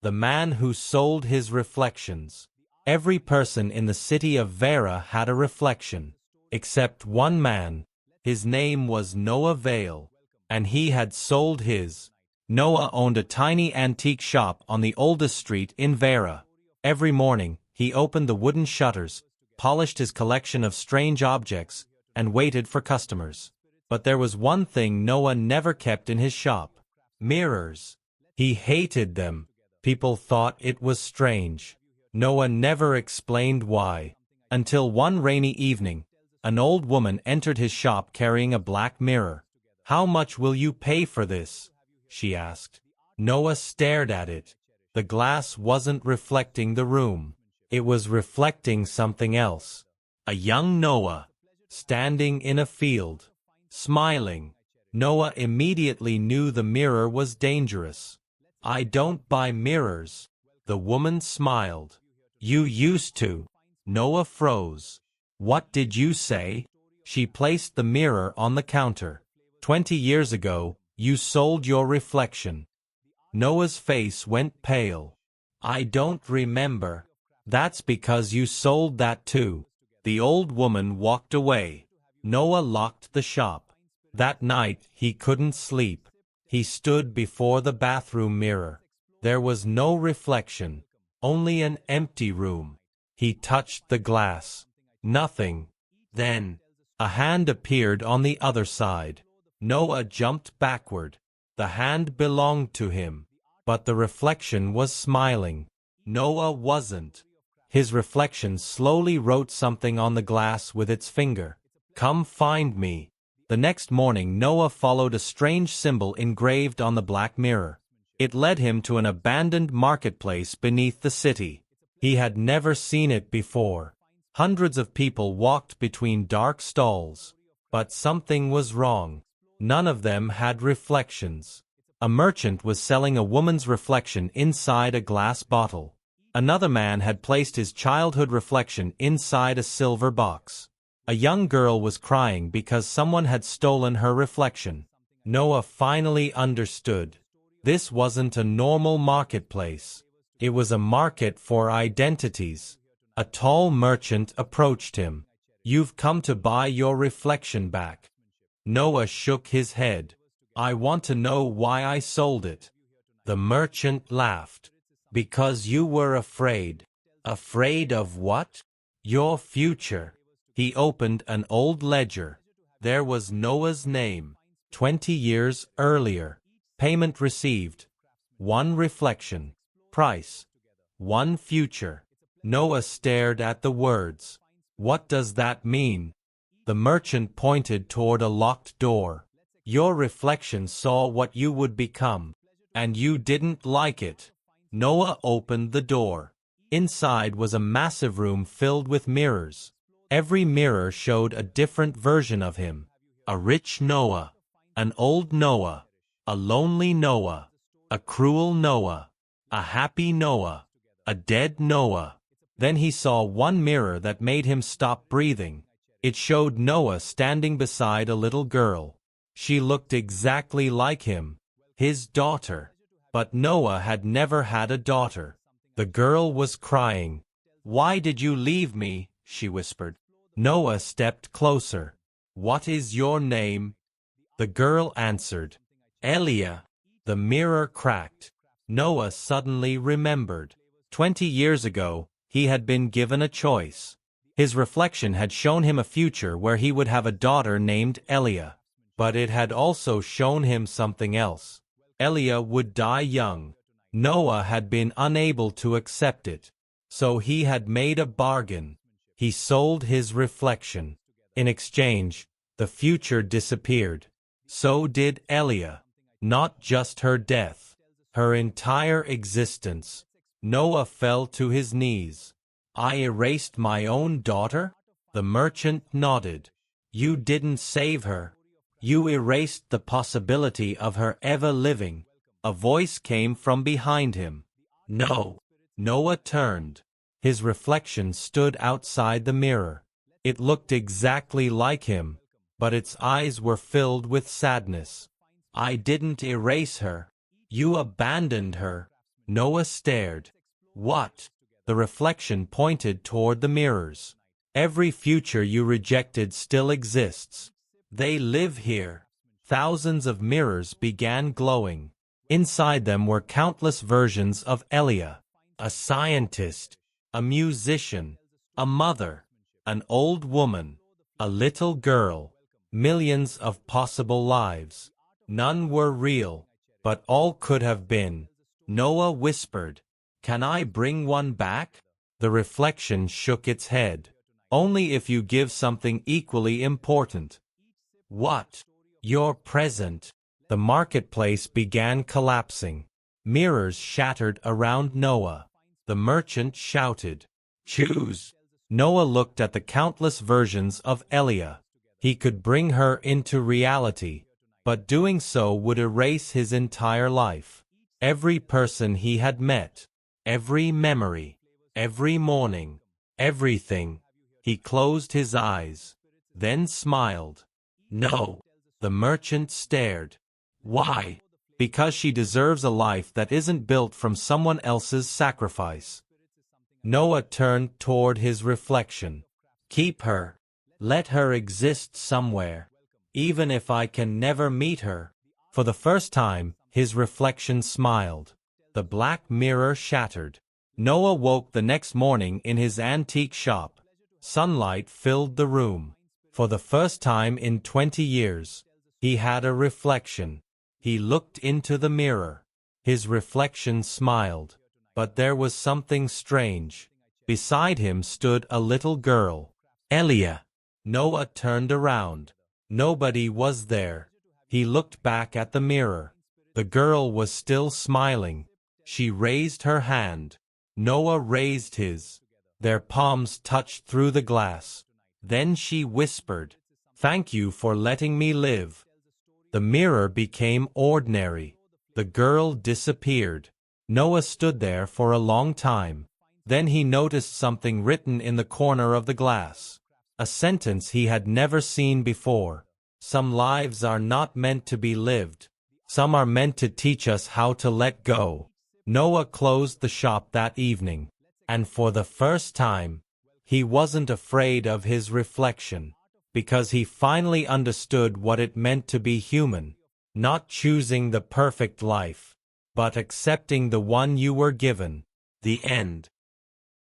The man who sold his reflections. Every person in the city of Vale had a reflection, except one man. His name was Noah Vale, and he had sold his. Noah owned a tiny antique shop on the oldest street in Vale. Every morning, he opened the wooden shutters, polished his collection of strange objects, and waited for customers. But there was one thing Noah never kept in his shop: mirrors. He hated them. People thought it was strange. Noah never explained why, until one rainy evening, an old woman entered his shop carrying a black mirror. "How much will you pay for this?" she asked. Noah stared at it. The glass wasn't reflecting the room. It was reflecting something else. A young Noah, standing in a field, smiling. Noah immediately knew the mirror was dangerous. "I don't buy mirrors." The woman smiled. "You used to." Noah froze. "What did you say?" She placed the mirror on the counter. 20 years ago, you sold your reflection." Noah's face went pale. "I don't remember." "That's because you sold that too." The old woman walked away. Noah locked the shop. That night, he couldn't sleep. He stood before the bathroom mirror. There was no reflection, only an empty room. He touched the glass. Nothing. Then, a hand appeared on the other side. Noah jumped backward. The hand belonged to him, but the reflection was smiling. Noah wasn't. His reflection slowly wrote something on the glass with its finger. "Come find me." The next morning, Noah followed a strange symbol engraved on the black mirror. It led him to an abandoned marketplace beneath the city. He had never seen it before. Hundreds of people walked between dark stalls. But something was wrong. None of them had reflections. A merchant was selling a woman's reflection inside a glass bottle. Another man had placed his childhood reflection inside a silver box. A young girl was crying because someone had stolen her reflection. Noah finally understood. This wasn't a normal marketplace. It was a market for identities. A tall merchant approached him. "You've come to buy your reflection back." Noah shook his head. "I want to know why I sold it." The merchant laughed. "Because you were afraid." "Afraid of what?" "Your future." He opened an old ledger. There was Noah's name. 20 years earlier. Payment received. 1 reflection. Price. 1 future. Noah stared at the words. "What does that mean?" The merchant pointed toward a locked door. "Your reflection saw what you would become, and you didn't like it." Noah opened the door. Inside was a massive room filled with mirrors. Every mirror showed a different version of him. A rich Noah, an old Noah, a lonely Noah, a cruel Noah, a happy Noah, a dead Noah. Then he saw one mirror that made him stop breathing. It showed Noah standing beside a little girl. She looked exactly like him, his daughter. But Noah had never had a daughter. The girl was crying. "Why did you leave me?" she whispered. Noah stepped closer. "What is your name?" The girl answered. "Elia." The mirror cracked. Noah suddenly remembered. 20 years ago, he had been given a choice. His reflection had shown him a future where he would have a daughter named Elia. But it had also shown him something else. Elia would die young. Noah had been unable to accept it. So he had made a bargain. He sold his reflection. In exchange, the future disappeared. So did Elia. Not just her death, her entire existence. Noah fell to his knees. "I erased my own daughter?" The merchant nodded. "You didn't save her. You erased the possibility of her ever living." A voice came from behind him. "No." Noah turned. His reflection stood outside the mirror. It looked exactly like him, but its eyes were filled with sadness. "I didn't erase her. You abandoned her." Noah stared. What? The reflection pointed toward the mirrors. Every future you rejected still exists. They live here. Thousands of mirrors began glowing. Inside them were countless versions of Elia, a scientist, a musician, a mother, an old woman, a little girl, millions of possible lives. None were real, but all could have been. Noah whispered, "Can I bring one back?" The reflection shook its head. "Only if you give something equally important." "What?" "Your present." The marketplace began collapsing. Mirrors shattered around Noah. The merchant shouted, "Choose." Noah looked at the countless versions of Elia. He could bring her into reality, but doing so would erase his entire life. Every person he had met, every memory, every morning, everything. He closed his eyes, then smiled. "No." The merchant stared. "Why?" "Because she deserves a life that isn't built from someone else's sacrifice." Noah turned toward his reflection. "Keep her. Let her exist somewhere. Even if I can never meet her." For the first time, his reflection smiled. The black mirror shattered. Noah woke the next morning in his antique shop. Sunlight filled the room. For the first time in 20 years, he had a reflection. He looked into the mirror. His reflection smiled. But there was something strange. Beside him stood a little girl. "Elia." Noah turned around. Nobody was there. He looked back at the mirror. The girl was still smiling. She raised her hand. Noah raised his. Their palms touched through the glass. Then she whispered, "Thank you for letting me live." The mirror became ordinary. The girl disappeared. Noah stood there for a long time. Then he noticed something written in the corner of the glass. A sentence he had never seen before. "Some lives are not meant to be lived. Some are meant to teach us how to let go." Noah closed the shop that evening. And for the first time, he wasn't afraid of his reflection, because he finally understood what it meant to be human, not choosing the perfect life, but accepting the one you were given. The end.